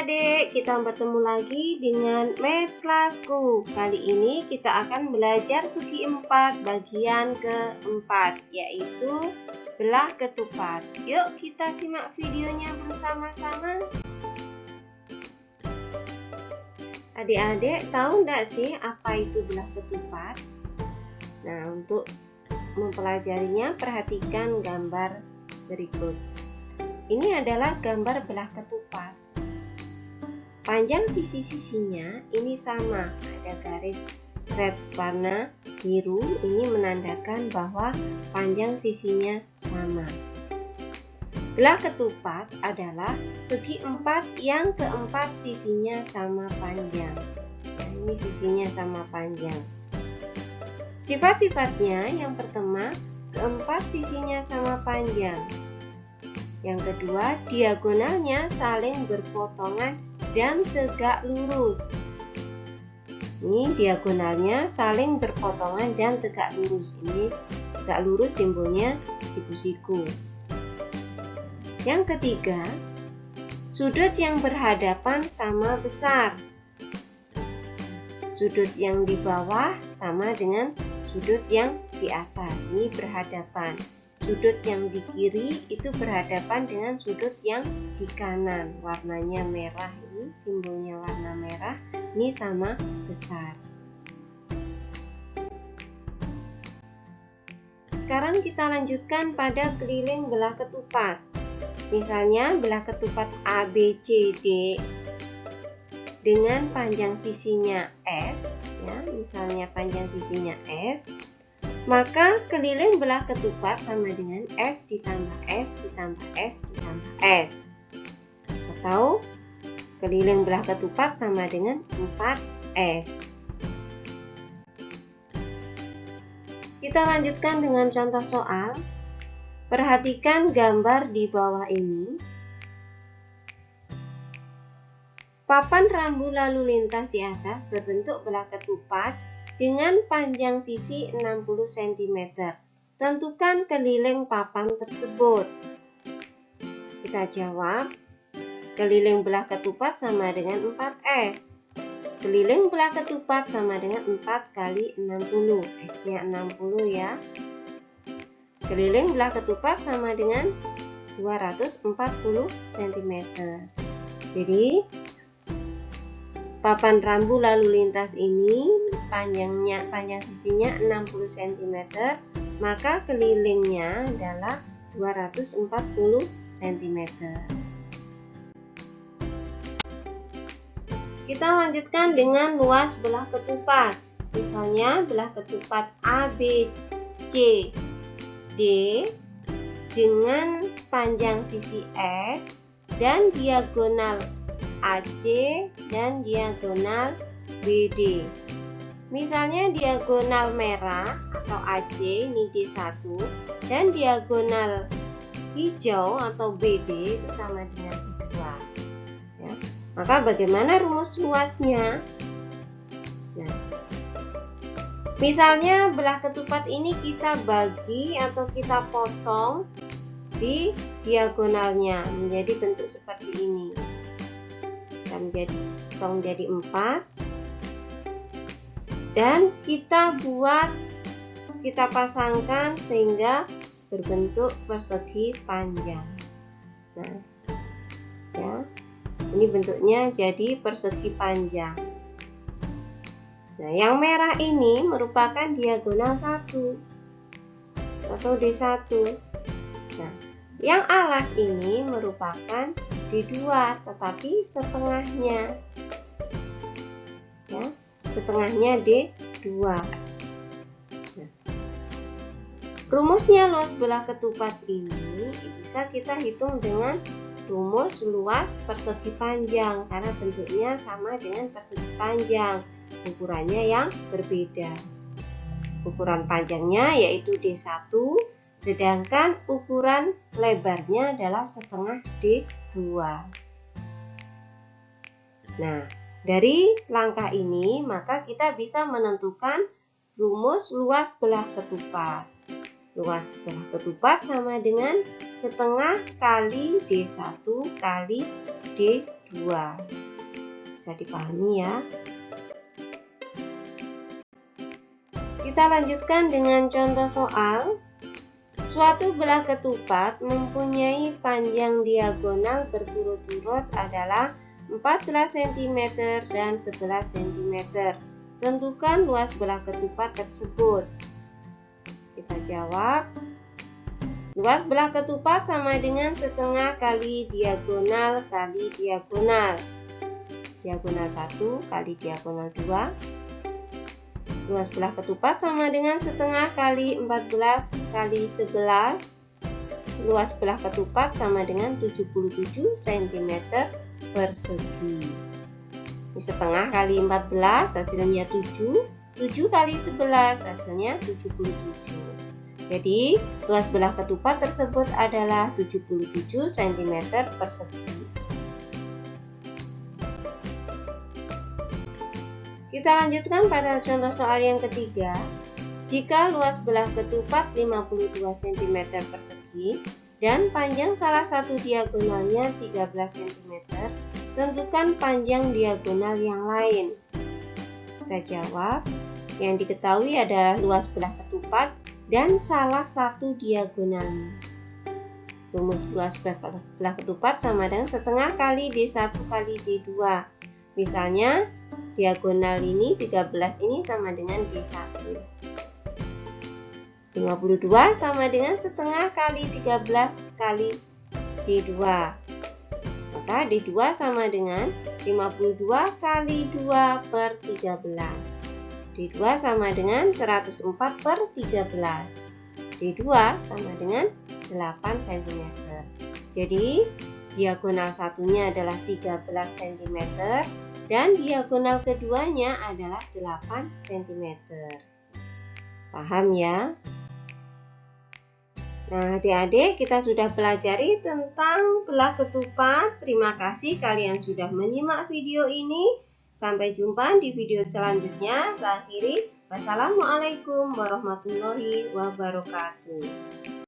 adik-adik, kita bertemu lagi dengan Math Kelasku. Kali ini kita akan belajar segi 4 bagian keempat, yaitu belah ketupat. Yuk kita simak videonya bersama-sama. Adik-adik tahu enggak sih apa itu belah ketupat? Nah, untuk mempelajarinya perhatikan gambar berikut. Ini adalah gambar belah ketupat. Panjang sisi-sisinya ini sama, ada garis straight warna biru, ini menandakan bahwa panjang sisinya sama. Belah ketupat adalah segi 4 yang keempat sisinya sama panjang. Nah, ini sisinya sama panjang. Sifat-sifatnya yang pertama, keempat sisinya sama panjang. Yang kedua, diagonalnya saling berpotongan dan tegak lurus. Ini diagonalnya saling berpotongan dan tegak lurus. Ini tegak lurus simbolnya siku-siku. Yang ketiga, sudut yang berhadapan sama besar. Sudut yang di bawah sama dengan sudut yang di atas. Ini berhadapan. Sudut yang di kiri itu berhadapan dengan sudut yang di kanan. Warnanya merah, ini simbolnya warna merah. Ini sama besar. Sekarang kita lanjutkan pada keliling belah ketupat. Misalnya belah ketupat ABCD dengan panjang sisinya S, ya, misalnya panjang sisinya S. Maka keliling belah ketupat sama dengan S ditambah S ditambah S ditambah S. Atau keliling belah ketupat sama dengan 4S. Kita lanjutkan dengan contoh soal. Perhatikan gambar di bawah ini. Papan rambu lalu lintas di atas berbentuk belah ketupat dengan panjang sisi 60 cm. Tentukan keliling papan tersebut. Kita jawab, keliling belah ketupat sama dengan 4S. Keliling belah ketupat sama dengan 4 kali 60. S-nya 60 ya. Keliling belah ketupat sama dengan 240 cm. Jadi, papan rambu lalu lintas ini panjang sisinya 60 cm, maka kelilingnya adalah 240 cm. Kita lanjutkan dengan luas belah ketupat. Misalnya belah ketupat ABCD dengan panjang sisi S dan diagonal AC dan diagonal BD. Misalnya diagonal merah atau AC ini D1 dan diagonal hijau atau BD itu sama dengan D2. Ya. Maka bagaimana rumus luasnya? Nah, misalnya belah ketupat ini kita bagi atau kita potong di diagonalnya menjadi bentuk seperti ini. Potong jadi 4 dan kita pasangkan sehingga berbentuk persegi panjang. Nah, ya, ini bentuknya jadi persegi panjang. Nah, yang merah ini merupakan diagonal 1 atau D1. Nah, yang alas ini merupakan D2 tetapi setengahnya. Ya, setengahnya D2. Nah, rumusnya luas belah ketupat ini bisa kita hitung dengan rumus luas persegi panjang karena bentuknya sama dengan persegi panjang, ukurannya yang berbeda. Ukuran panjangnya yaitu D1, sedangkan ukuran lebarnya adalah setengah D2. Nah, dari langkah ini maka kita bisa menentukan rumus luas belah ketupat. Luas belah ketupat sama dengan setengah kali D1 kali D2. Bisa dipahami ya. Kita lanjutkan dengan contoh soal. Suatu belah ketupat mempunyai panjang diagonal berturut-turut adalah 14 cm dan 11 cm. Tentukan luas belah ketupat tersebut. Kita jawab. Luas belah ketupat sama dengan setengah kali diagonal kali diagonal. Diagonal 1 kali diagonal 2. Luas belah ketupat sama dengan setengah kali 14 kali 11. Luas belah ketupat sama dengan 77 cm persegi. Ini setengah kali 14 hasilnya 7. 7 kali 11 hasilnya 77. Jadi luas belah ketupat tersebut adalah 77 cm persegi. Kita lanjutkan pada contoh soal yang ketiga. Jika luas belah ketupat 52 cm persegi dan panjang salah satu diagonalnya 13 cm, tentukan panjang diagonal yang lain. Kita jawab. Yang diketahui adalah luas belah ketupat dan salah satu diagonalnya. Rumus luas belah ketupat sama dengan setengah kali D1 kali D2. Misalnya diagonal ini 13 ini sama dengan D1. 52 sama dengan setengah kali 13 kali D2. Maka D2 sama dengan 52 kali 2 per 13. D2 sama dengan 104 per 13. D2 sama dengan 8 cm. Jadi diagonal satunya adalah 13 cm dan diagonal keduanya adalah 8 cm. Paham ya? Nah, adik-adik, kita sudah pelajari tentang belah ketupat. Terima kasih kalian sudah menyimak video ini. Sampai jumpa di video selanjutnya. Saya akhiri. Wassalamualaikum warahmatullahi wabarakatuh.